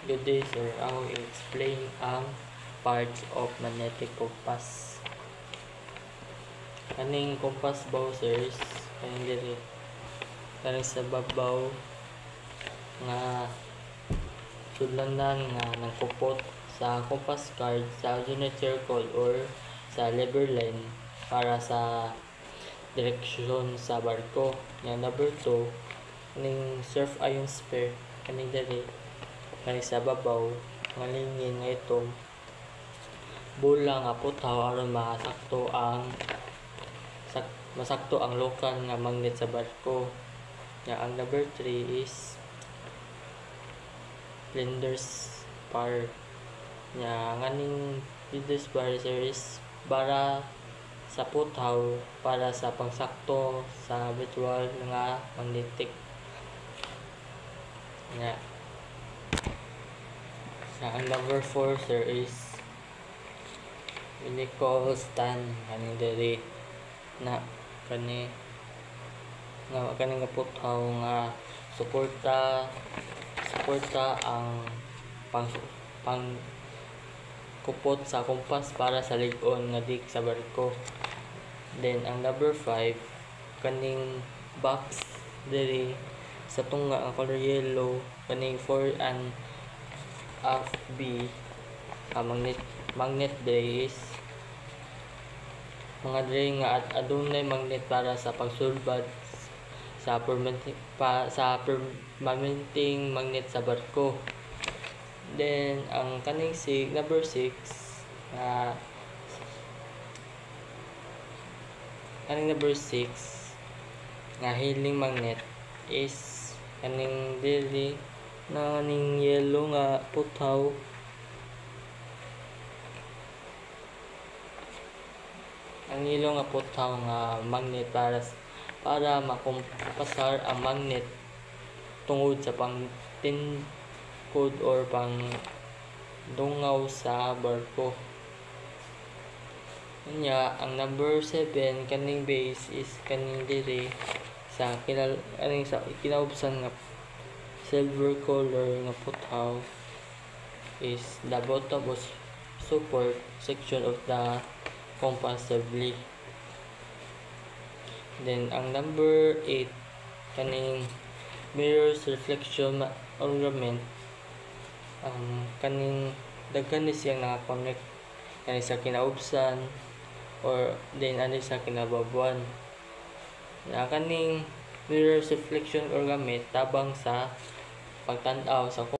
Good day, sir. Ako i-explain ang parts of magnetic compass. Kaning compass bow, sirs, kaning diri. Kaning sa babaw nga sudlanan nga nagkupot sa compass card sa alternate circle or sa lever line para sa direksyon sa barko. Yang number 2, kaning surf ion spare, kaning diri. Kaning sa babaw nga lingin nga itong bola nga putaw aron masakto ang lokal nga magnet sa barko. Ang number 3 is blender's bar. Nganing blender's bar is para sa putaw para sa pangsakto sa virtual nga magnetic. Ang number 4, sir, is unical stand. Kaning diri na kani nga putaw nga suporta ang pang kupot sa kompas para sa lig-on nga dik sa barko. Then ang number 5, kaning box diri sa tunga ang color yellow, kaning 4 and FB magnet diri is mga diri nga adunay magnet para sa pagsulbad sa permanenteng magnet sa barko. Then ang kaning number 6 nga healing magnet is kaning diri na ning yellow nga putaw. Ang yellow nga putaw nga magnet para makumpasar ang magnet tungod sa pangtinkod or pang dungaw sa barko. Ang number 7 kaning base is kaning diri sa kinaubsan nga silver color nga putaw is the bottom of support section of the compass assembly. Then ang number 8 kaning mirror's reflection ornament. Kaning daghan ni siyang naka-connect kani sa kinaubsan or then ani sa kinababuan. Kaning mirror's reflection ornament tabang sa pagtan-aw sa